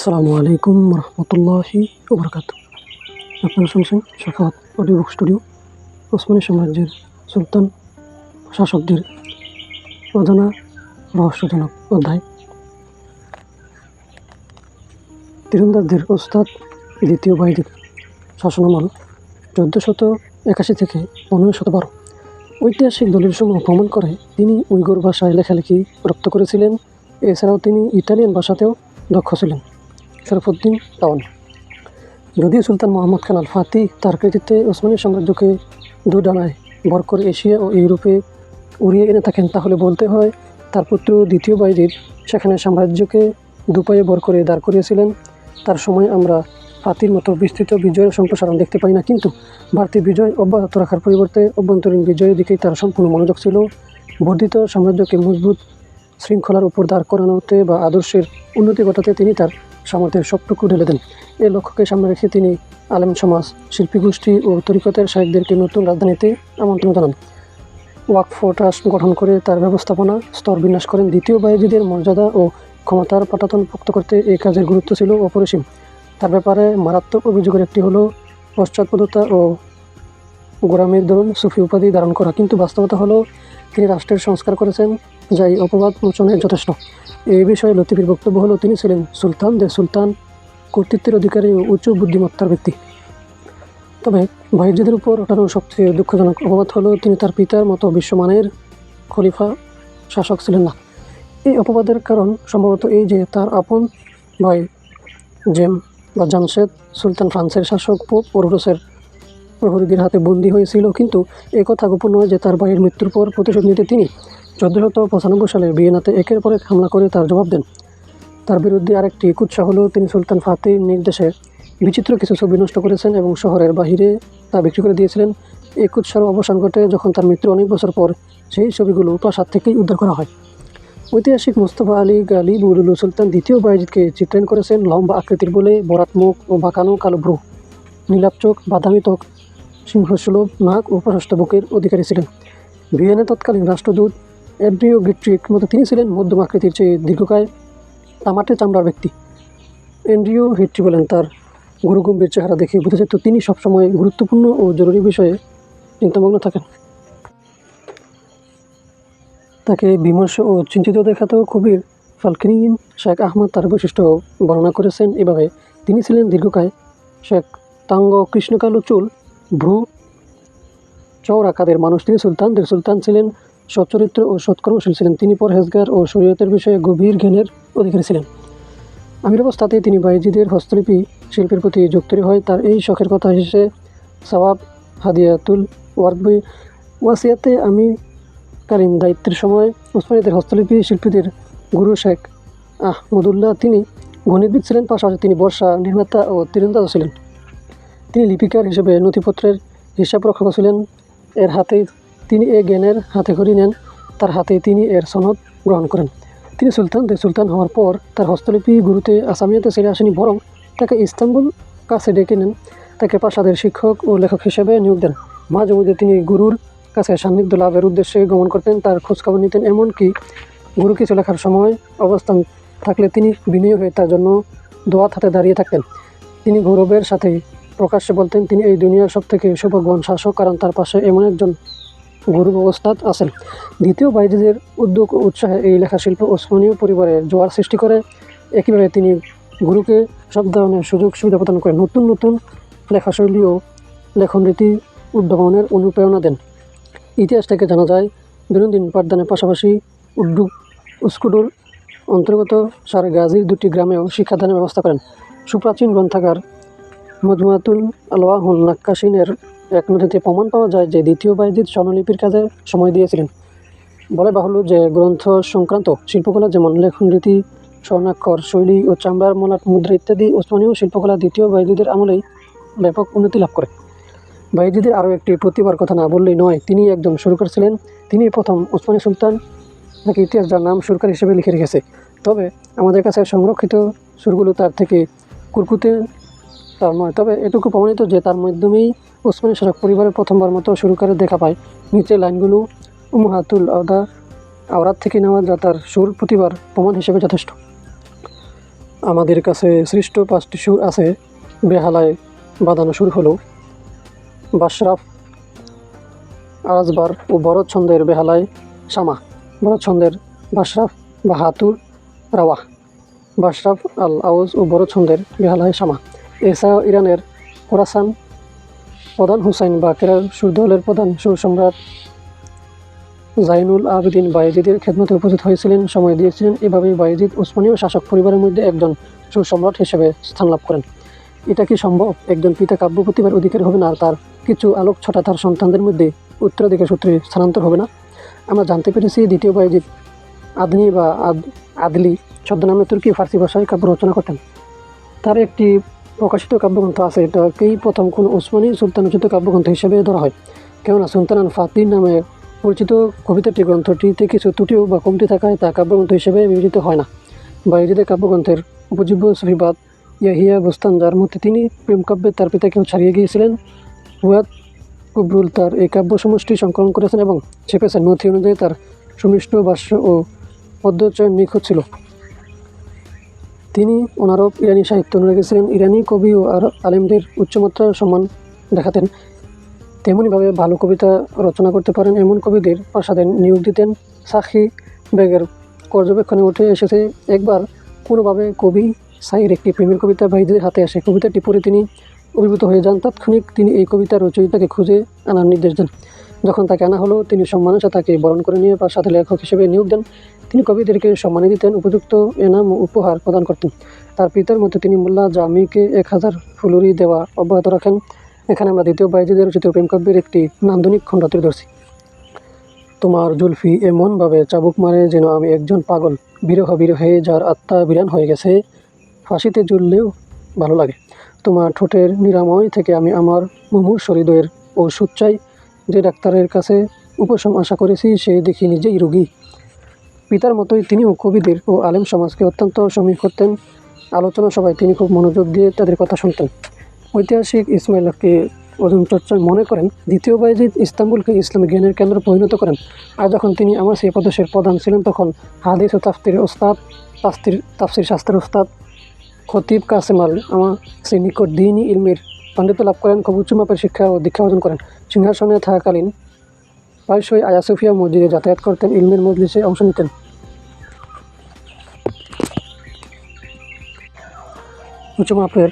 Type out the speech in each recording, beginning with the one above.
আসসালামু আলাইকুম রহমতুল্লাহি ওবরাকাতু। আপনারা শুনছেন সাফাত অডিও বুক স্টুডিও। ওসমানী সাম্রাজ্যের সুলতান শাসকদের অজানা রহস্যজনক অধ্যায়। তীরন্দাজদের ওস্তাদ দ্বিতীয় বাহিনীর শাসনামল 1481 থেকে 1512। ঐতিহাসিক দলিলসমূহ প্রমাণ করে তিনি উইগুর ভাষায় লেখালেখি রপ্ত করেছিলেন। এছাড়াও তিনি ইতালিয়ান ভাষাতেও দক্ষ ছিলেন। শরফুদ্দিন তাওয়ান। যদিও সুলতান মোহাম্মদ খান আল ফাতিহ তার কৃতিত্বে ওসমানী সাম্রাজ্যকে দুডানায় ভর করে এশিয়া ও ইউরোপে উড়িয়ে এনে থাকেন, তাহলে বলতে হয় তার পুত্র দ্বিতীয় বায়জিদ সেখানে সাম্রাজ্যকে দুপায়ে ভর করে দাঁড় করিয়েছিলেন। তার সময় আমরা ফাতির মতো বিস্তৃত বিজয়ের সম্প্রসারণ দেখতে পাই না, কিন্তু বাড়তি বিজয় অব্যাহত রাখার পরিবর্তে অভ্যন্তরীণ বিজয়ের দিকেই তার সম্পূর্ণ মনোযোগ ছিল। বর্ধিত সাম্রাজ্যকে মজবুত শৃঙ্খলার উপর দাঁড় করানোতে বা আদর্শের উন্নতি ঘটাতে তিনি তার সামর্থ্যের সবটুকু ঢেলে দেন। এই লক্ষ্যকে সামনে রেখে তিনি আলেম সমাজ, শিল্পী গোষ্ঠী ও তরিকতের শায়েখদেরকে নতুন রাজধানীতে আমন্ত্রণ জানান। ওয়াকফ ট্রাস্ট গঠন করে তার ব্যবস্থাপনা স্তর বিন্যাস করেন। দ্বিতীয় বায়েজিদের মর্যাদা ও ক্ষমতার পাটাতন পোক্ত করতে এই কাজের গুরুত্ব ছিল অপরিসীম। তার ব্যাপারে মারাত্মক অভিযোগের একটি হলো পশ্চাৎপদতা ও গোরামির দরুন সুফি উপাধি ধারণ করা, কিন্তু বাস্তবতা হলো তিনি রাষ্ট্রের সংস্কার করেছেন, যা এই অপবাদ মোচনে যথেষ্ট। এই বিষয়ে লতিফির বক্তব্য হলো তিনি ছিলেন সুলতানদের সুলতান, কর্তৃত্বের অধিকারী ও উচ্চ বুদ্ধিমত্তার ব্যক্তি। তবে বায়েজিদের উপর ওঠানো সবচেয়ে দুঃখজনক অপবাদ হলো তিনি তার পিতার মতো বিশ্বমানের খলিফা শাসক ছিলেন না। এই অপবাদের কারণ সম্ভবত এই যে তার আপন ভাই জামশেদ সুলতান ফ্রান্সের শাসক পোপ ওরডোসের প্রহরীদের হাতে বন্দী হয়েছিল, কিন্তু এ কথা গোপন নয় যে তার ভাইয়ের মৃত্যুর পর প্রতিশোধ নিতে তিনি 1495 সালে ভিয়েনাতে একের পর এক হামলা করে তার জবাব দেন। তার বিরুদ্ধে আরেকটি কুৎসা হলো তিনি সুলতান ফাতির নির্দেশে বিচিত্র কিছু ছবি নষ্ট করেছেন এবং শহরের বাহিরে তা বিক্রি করে দিয়েছিলেন। এই কুৎসার অবসান ঘটে যখন তার মৃত্যুর অনেক বছর পর সেই ছবিগুলো প্রাসাদ থেকেই উদ্ধার করা হয়। ঐতিহাসিক মুস্তফা আলী গালিব সুলতান দ্বিতীয় বায়েজিদকে চিত্রায়ন করেছেন লম্বা আকৃতির বলে, বরাত মুখ ও বাঁকানো কালো ভ্রু, নীলাপ চোখ, বাদামি ত্বক, সিংহসুলভ নাক ও প্রশস্ত বুকের অধিকারী ছিলেন। ভিয়েনা তৎকালীন রাষ্ট্রদূত অ্যান্ড্রিও গিট্রিক মতো তিনি ছিলেন মধ্যম আকৃতির চেয়ে দীর্ঘকায়, তামাটে চামড়ার ব্যক্তি। অ্যান্ড্রিও হিট্রি বলেন, তার গুরুগম্ভীর চেহারা দেখে বোঝা যেত তিনি সবসময় গুরুত্বপূর্ণ ও জরুরি বিষয়ে চিন্তামগ্ন থাকেন। তাকে বিমর্ষ ও চিন্তিত দেখাতেও কবির ফালকিনিন শেখ আহমদ তার বৈশিষ্ট্য বর্ণনা করেছেন এভাবে: তিনি ছিলেন দীর্ঘকায়, শেখ তাঙ্গ, কৃষ্ণকালো চুল, ভ্রু চওড়া কাদের মানুষ। তিনি সুলতানদের সুলতান ছিলেন, সচ্চরিত্র ও সৎকর্মশীল ছিলেন। তিনি পরহেজগার ও শরীয়তের বিষয়ে গভীর জ্ঞানের অধিকারী ছিলেন। আমির অবস্থাতেই তিনি বায়েজিদের হস্তলিপি শিল্পের প্রতি যুক্তরি হয়। তার এই শখের কথা এসেছে সওয়াব হাদিয়াতুল ওয়ারবি ওয়াসিয়াতে। আমিরকালীন দায়িত্বের সময় ওসমানীদের হস্তলিপি শিল্পীদের গুরু শেখ আহমদুল্লাহ তিনি গণিতবিদ ছিলেন, পাশাপাশি তিনি বর্ষা নির্মাতা ও তীরন্দাজও ছিলেন। তিনি লিপিকার হিসেবে নথিপত্রের হিসাব রক্ষক ছিলেন। এর হাতেই তিনি এ জ্ঞানের হাতেখড়ি নেন, তার হাতেই তিনি এর সনদ গ্রহণ করেন। তিনি সুলতানদের সুলতান হওয়ার পর তার হস্তলিপি গুরুতে আসামিয়াতে ছেড়ে আসেনি, বরং তাকে ইস্তাম্বুল কাছে ডেকে নেন, তাকে প্রাসাদের শিক্ষক ও লেখক হিসেবে নিয়োগ দেন। মাঝে মধ্যে তিনি গুরুর কাছে সান্নিধ্য লাভের উদ্দেশ্যে গমন করতেন, তার খোঁজখবর নিতেন। এমনকি গুরু কিছু লেখার সময় অবস্থান থাকলে তিনি বিনয়ী হয়ে তার জন্য দোয়াত হাতে দাঁড়িয়ে থাকতেন। তিনি গৌরবের সাথে প্রকাশ্যে বলতেন তিনি এই দুনিয়ার সবথেকে সৌভাগ্যবান শাসক, কারণ তার পাশে এমন একজন গুরু ওস্তাদ আছেন। দ্বিতীয় বায়েজিদের উদ্যোগ ও উৎসাহে এই লেখা শিল্প ওসমানীয় পরিবারের জোয়ার সৃষ্টি করে। একইভাবে তিনি গুরুকে সব ধরনের সুযোগ সুবিধা প্রদান করেন, নতুন নতুন লেখাশৈলী ও লেখনরীতি উদ্ভাবনের অনুপ্রেরণা দেন। ইতিহাস থেকে জানা যায় দৈনন্দিন পাঠদানের পাশাপাশি উস্কুডুর অন্তর্গত সার গাজীর 2টি গ্রামেও শিক্ষাদানের ব্যবস্থা করেন। সুপ্রাচীন গ্রন্থাগার মজমুআতুল আলওয়াহুল নাক্কাশিনের এক নথিতে প্রমাণ পাওয়া যায় যে দ্বিতীয় বায়েজিদ স্বর্ণলিপির কাজে সময় দিয়েছিলেন। বলে বাহুল্য যে গ্রন্থ সংক্রান্ত শিল্পকলা যেমন লেখনরীতি, স্বর্ণাক্ষর শৈলী ও চামড়ার মলাট মুদ্রা ইত্যাদি ওসমানীয় শিল্পকলা দ্বিতীয় বায়েজিদের আমলেই ব্যাপক উন্নতি লাভ করে। বায়েজিদের আরও একটি প্রতিভার কথা না বললেই নয়, তিনি একজন সুরকার ছিলেন। তিনি প্রথম ওসমানী সুলতান, নাকি ইতিহাস যার নাম সুরকার হিসেবে লিখে রেখেছে। তবে আমাদের কাছে সংরক্ষিত সুরগুলো তার থেকে কুরকুতে তার নয়, তবে এটুকু প্রমাণিত যে তার মাধ্যমেই ওসমানী শাসক পরিবারের প্রথমবার মতো সুরকারের দেখা পায়। নিচের লাইনগুলো উম্মাহাতুল আওরাত থেকে নেওয়া, যা তার সুর প্রতিভার প্রমাণ হিসেবে যথেষ্ট। আমাদের কাছে সৃষ্ট 5টি সুর আছে। বেহালায় বাঁধানো সুর হলো বাশরাফ, আরাজবার ও বরদ ছন্দের বেহালায় শামা, বরদ ছন্দের বাশরাফ, বাহাতুর, রাওয়াহ, বাশরাফ আল আউজ ও বরদ ছন্দের বেহালায় শামা। এছাড়াও ইরানের খোরাসান প্রধান হুসাইন বাকেরার সুরদলের প্রধান সুর সম্রাট জাইনুল আবেদিন বায়েজিদের খেদমতে উপস্থিত হয়েছিলেন, সময় দিয়েছিলেন। এভাবেই বায়েজিদ উসমানীয় শাসক পরিবারের মধ্যে একজন সুর সম্রাট হিসেবে স্থান লাভ করেন। এটা কি সম্ভব? একজন পিতা কাব্য প্রতিভার অধিকারী হবেন আর তার কিছু আলোক ছটা তার সন্তানদের মধ্যে উত্তরাধিকার সূত্রে স্থানান্তর হবে না? আমরা জানতে পেরেছি দ্বিতীয় বায়েজিদ আদনি বা আদলি ছদ্মনামে তুর্কি ফার্সি ভাষায় কাব্য রচনা করতেন। তার একটি প্রকাশিত কাব্যগ্রন্থ আছে, এটাকেই প্রথম কোন ওসমানী সুলতান রচিত কাব্যগ্রন্থ হিসেবে ধরা হয়। কেননা সুলতান ফাতিহ নামে পরিচিত কবিতাটি গ্রন্থটিতে কিছু ত্রুটিও বা কমতি থাকায় তা কাব্যগ্রন্থ হিসেবে বিবেচিত হয় না। বায়েজিদের কাব্যগ্রন্থের উপজীব্য সহিবাদ ইয়াহিয়া বুস্তান, যার মধ্যে তিনি প্রেমকাব্যে তার পিতাকেও ছাড়িয়ে গিয়েছিলেন। ফুয়াদ কুবরুল তার এই কাব্য সমষ্টি সংকলন করেছেন এবং ছেপেছেন। নথি অনুযায়ী তার সুমিষ্ট ভাষ্য ও পদ্যচয়ন নিখুঁত ছিল। তিনি অনারব ইরানি সাহিত্য অনুরাগী ছিলেন। ইরানি কবি ও আলেমদের উচ্চমাত্রার সম্মান দেখাতেন। তেমনইভাবে ভালো কবিতা রচনা করতে পারেন এমন কবিদের প্রাসাদে নিয়োগ দিতেন। সাখি বেগের পর্যবেক্ষণে উঠে এসেছে, একবার কোনোভাবে কবি সাইর একটি প্রেমের কবিতা বায়েজিদের হাতে আসে। কবিতাটি পড়ে তিনি অভিভূত হয়ে যান। তাৎক্ষণিক তিনি এই কবিতার রচয়িতাকে খুঁজে আনার নির্দেশ দেন। যখন তাকে আনা হলো, তিনি সম্মানের সাথে তাকে বরণ করে নিয়ে প্রাসাদে লেখক হিসেবে নিয়োগ দেন। তিনি কবিদেরকে সম্মানী দিতেন, উপযুক্ত এনাম উপহার প্রদান করতেন। তার পিতার মতো তিনি মোল্লা জামিকে 1000 ফুলুরি দেওয়া অব্যাহত রাখেন। এখানে আমরা দ্বিতীয় বায়েজিদের রচিত প্রেমকাব্যের একটি নান্দনিক খণ্ড তুলে ধরছি। তোমার জুলফি এমনভাবে চাবুক মারে যেন আমি একজন পাগল, বিরহ বিরহে যার আত্মা বিরান হয়ে গেছে, ফাঁসিতে ঝুললেও ভালো লাগে। তোমার ঠোঁটের নিরাময় থেকে আমি আমার মুমূর্ষ হৃদয়ের ওষুধ চাই। যে ডাক্তারের কাছে উপশম আশা করেছি সে দেখি নিজেই রোগী। পিতার মতোই তিনিও কবিদের ও আলেম সমাজকে অত্যন্ত সমীহ করতেন। আলোচনা সভায় তিনি খুব মনোযোগ দিয়ে তাদের কথা শুনতেন। ঐতিহাসিক ইসমাইলকে ওজন চর্চায় মনে করেন, দ্বিতীয় বায়েজিদ ইস্তাম্বুলকে ইসলামী জ্ঞানের কেন্দ্র পরিণত করেন। আর যখন তিনি আমার সেই প্রদেশের প্রধান ছিলেন, তখন হাদিস ও তাফসিরের ওস্তাদ, তাফসির শাস্ত্রের ওস্তাদ খতিব কাসেম আল আমা সেই নিকট দ্বীনি ইলমের পাণ্ডিত্য লাভ করেন। খুব উচ্চ মাপের শিক্ষা ও দীক্ষা অর্জন করেন। সিংহাসনে থাকাকালীন প্রায়শই আয়া সুফিয়া মসজিদে যাতায়াত করতেন, ইলমের মজলিসে অংশ নিতেন। উচ্চ মাপের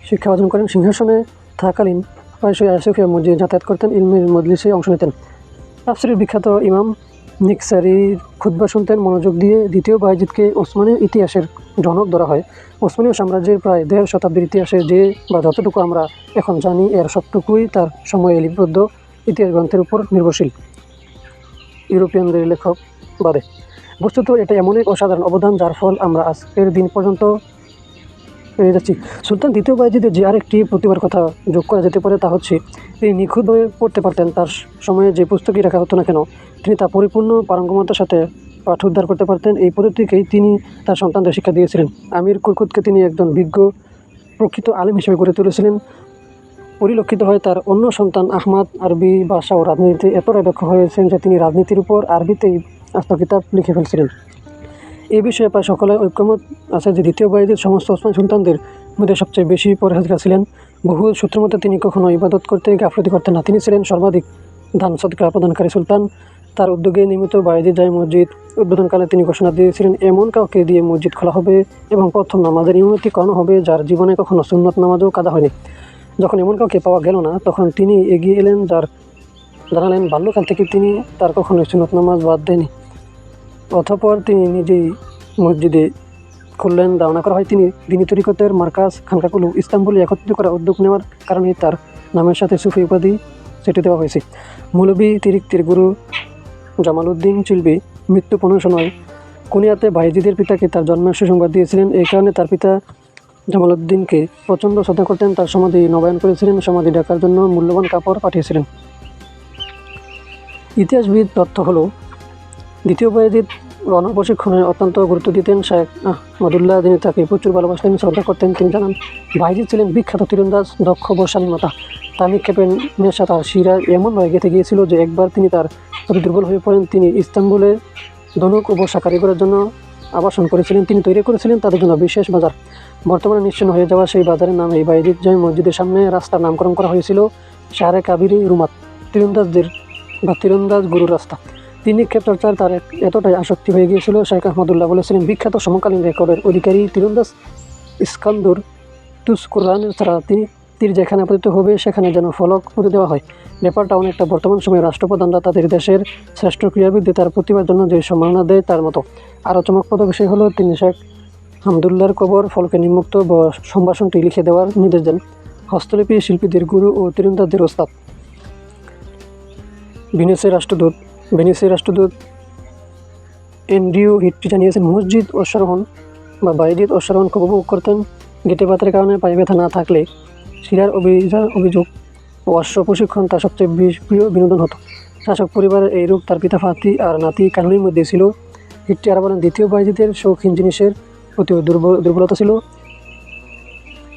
শিক্ষা অর্জন করেন। সিংহাসনে থাকাকালীন প্রায়শই আয়া সুফিয়া মসজিদে যাতায়াত করতেন, ইলমের মজলিসে অংশ নিতেন। তাফসিরের বিখ্যাত ইমাম নিকসারির খুতবা শুনতেন মনোযোগ দিয়ে। দ্বিতীয় বায়েজিদকে ওসমানীয় ইতিহাসের জনক ধরা হয়। ওসমানীয় সাম্রাজ্যের প্রায় 1.5 শতাব্দীর ইতিহাসে যে বা যতটুকু আমরা এখন জানি, এর সবটুকুই তার সময়ে লিপিবদ্ধ ইতিহাস গ্রন্থের উপর নির্ভরশীল, ইউরোপিয়ানদের লেখক বাদে। বস্তুত এটা এমন এক অসাধারণ অবদান যার ফল আমরা আজকের দিন পর্যন্ত পেয়ে যাচ্ছি। সুলতান দ্বিতীয় বায়েজিদের যে আরেকটি প্রতিভার কথা যোগ করা যেতে পারে তা হচ্ছে, তিনি নিখুঁতভাবে পড়তে পারতেন। তার সময়ে যে পুস্তকই রাখা হতো না কেন, তিনি তা পরিপূর্ণ পারঙ্গমতার সাথে পাঠ উদ্ধার করতে পারতেন। এই পদ্ধতিকেই তিনি তার সন্তানদের শিক্ষা দিয়েছিলেন। আমির কুরকুতকে তিনি একজন বিজ্ঞ প্রকৃত আলেম হিসেবে গড়ে তুলেছিলেন। পরিলক্ষিত হয় তার অন্য সন্তান আহমাদ আরবি ভাষা ও রাজনীতিতে এতটাই দক্ষ হয়েছেন যে তিনি রাজনীতির উপর আরবিতেই আত্মকিতাব লিখে ফেলছিলেন। এই বিষয়ে প্রায় সকলে ঐক্যমত আছে যে দ্বিতীয় বায়েজিদ সমস্ত ওসমানী সুলতানদের মধ্যে সবচেয়ে বেশি পরহেজগার ছিলেন। বহু সূত্রমতে তিনি কখনো ইবাদত করতে গাফলতি করতেন না। তিনি ছিলেন সর্বাধিক দান সদকা প্রদানকারী সুলতান। তার উদ্যোগে নিয়মিত বায়েজিদ জামে মসজিদ উদ্বোধনকালে তিনি ঘোষণা দিয়েছিলেন, এমন কাউকে দিয়ে মসজিদ খোলা হবে এবং প্রথম নামাজের ইমামতি করানো হবে যার জীবনে কখনো সুন্নত নামাজও কাদা হয়নি। যখন এমন কাউকে পাওয়া গেল না, তখন তিনি এগিয়ে এলেন, জানালেন বাল্যকাল থেকে তিনি তার কখনোই সুন্নত নামাজ বাদ দেয়নি। অতঃপর তিনি নিজেই মসজিদে খুললেন। ধারণা করা হয় তিনি দ্বীনি তরিকতের মার্কাজ খানকাগুলো ইস্তাম্বুলে একত্রিত করার উদ্যোগ নেওয়ার কারণে তার নামের সাথে সুফি উপাধি সেটি দেওয়া হয়েছে। মৌলভী তিরিক্তির গুরু জামালউদ্দিন চিলবি মৃত্যু 1500 নয় কুনিয়াতে বায়েজিদের পিতাকে তার জন্মের সুসংবাদ দিয়েছিলেন। এই কারণে তার পিতা জামালউদ্দিনকে প্রচণ্ড শ্রদ্ধা করতেন, তার সমাধি নবায়ন করেছিলেন, সমাধি ডাকার জন্য মূল্যবান কাপড় পাঠিয়েছিলেন। ইতিহাসবিদ তথ্য হলো, দ্বিতীয় বায়েজিদ রণপ্রশিক্ষণে অত্যন্ত গুরুত্ব দিতেন। শেখ আহমদুল্লাহ যিনি তাকে প্রচুর ভালোবাসতেন, শ্রদ্ধা করতেন। তিনি জানান, বায়েজিদ ছিলেন বিখ্যাত তীরন্দাজ, দক্ষ বর্ষা নির্মাতা। তার নিক্ষেপের নেশা তার শিরায় এমনভাবে গেঁথে গিয়েছিল যে একবার তিনি তার প্রতি দুর্বল হয়ে পড়েন। তিনি ইস্তাম্বুলে ধনুক ও বর্ষা কারিগরের জন্য আবাসন করেছিলেন। তিনি তৈরি করেছিলেন তাদের জন্য বিশেষ বাজার। বর্তমানে নিশ্চিহ্ন হয়ে যাওয়া সেই বাজারের নাম এই বাইজিদ জামে মসজিদের সামনে রাস্তার নামকরণ করা হয়েছিল শাহরে কাবিরি রুমাত, তীরন্দাজদের বা তীরন্দাজ গুরুর রাস্তা। তিনি নিক্ষেপ চর্চার তার এতটাই আসক্তি হয়ে গিয়েছিল, শেখ আহমদুল্লাহ বলেছিলেন, বিখ্যাত সমকালীন রেকর্ডের অধিকারী তীরন্দাজ ইস্কান্দর তুসকুররানের ছাড়া তীর যেখানে আপতিত হবে সেখানে যেন ফলক পুঁতে দেওয়া হয়। ব্যাপারটা অনেকটা বর্তমান সময়ে রাষ্ট্রপ্রধানরা তাদের দেশের শ্রেষ্ঠ ক্রীড়াবিদদের তার প্রতিভার জন্য যে সম্মাননা দেয় তার মতো। আরও চমকপ্রদ বিষয় হলো তিনি শেখ হামদুল্লাহর কবর ফলকে নিম্মুক্ত সম্ভাষণটি লিখে দেওয়ার নির্দেশ দেন। হস্তলিপি শিল্পীদের গুরু ও তীরন্দাজদের ওস্তাদ। ভেনিসের রাষ্ট্রদূত অ্যান্ড্রিউ হিট্টি জানিয়েছেন, মসজিদ অশ্বারোহণ বা বাইজিদ অশ্বারোহণ খুব উপভোগ করতেন। গেটে পাতের কারণে পায়ে ব্যথা না থাকলে শিরার অভিযোগ ও অশ্ব প্রশিক্ষণ তার সবচেয়ে প্রিয় বিনোদন হতো। শাসক পরিবারের এই রূপ তার পিতা ফাতি আর নাতি কানুনির মধ্যে ছিল। হিট্টি আরও বলেন, দ্বিতীয় বাইজিদের শৌখিন জিনিসের প্রতিও দুর্বলতা ছিল।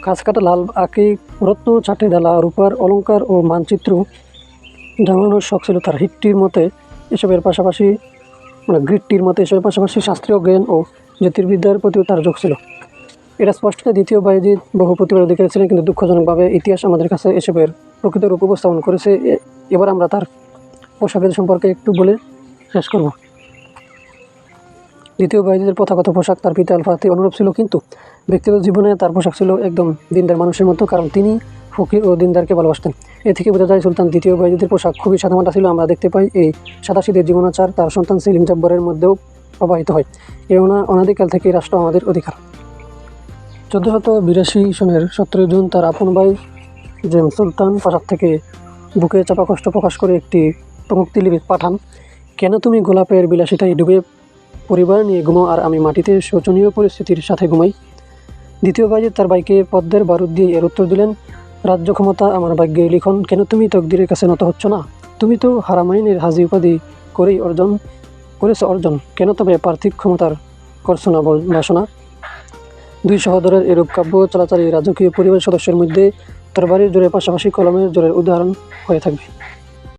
কাজ কাটা লাল আকিক, রত্ন চাটে ডালা, রূপার অলঙ্কার ও মানচিত্র জামানোর শখ ছিল তার। গ্রিটটির মতে এসবের পাশাপাশি শাস্ত্রীয় জ্ঞান ও জ্যোতির্বিদ্যার প্রতিও তার ঝোঁক ছিল। এটা স্পষ্ট যে দ্বিতীয় বাইজিদ বহু প্রতিভার অধিকারী ছিলেন, কিন্তু দুঃখজনকভাবে ইতিহাস আমাদের কাছে এসবের প্রকৃত রূপ উপস্থাপন করেছে। এবার আমরা তার পোশাকের সম্পর্কে একটু বলে শেষ করব। দ্বিতীয় বাইজিদের প্রথাগত পোশাক তার পিতা আল ফাতি অনুরূপ ছিল, কিন্তু ব্যক্তিগত জীবনে তার পোশাক ছিল একদম দিনদার মানুষের মতো, কারণ তিনি ফকির ও দিনদারকে ভালোবাসতেন। এ থেকে বোঝা যায় সুলতান দ্বিতীয় বাইজিদের পোশাক খুবই সাদামাটা ছিল। আমরা দেখতে পাই এই সাদাসিধে জীবনাচার তার সন্তান সেলিম জব্বরের মধ্যেও প্রবাহিত হয়। এই অনাদিকাল থেকে রাষ্ট্র আমাদের অধিকার। 1482 সনের 17 জুন তার আপন ভাই জেমস সুলতান প্রাসাদ থেকে বুকে চাপা কষ্ট প্রকাশ করে একটি প্রমুক্তিলিপি পাঠান। কেন তুমি গোলাপের বিলাসিতায় ডুবে পরিবার নিয়ে ঘুমাও আর আমি মাটিতে শোচনীয় পরিস্থিতির সাথে ঘুমাই? দ্বিতীয় বাইজিদ তার ভাইকে পদ্মের বারুদ দিয়ে এর উত্তর দিলেন, রাজ্য ক্ষমতা আমার ভাগ্যে লিখন। কেন তুমি তকদিরের কাছে নত হচ্ছ না? তুমি তো হারামাইনের হাজি উপাধি করেই অর্জন। কেন তবে পার্থিব ক্ষমতার করছো না বাসনা? দুই সহোদরের এরূপ কাব্য চলাচলই রাজকীয় পরিবারের সদস্যের মধ্যে তরবারির জোরের পাশাপাশি কলমের জোরের উদাহরণ হয়ে থাকবে।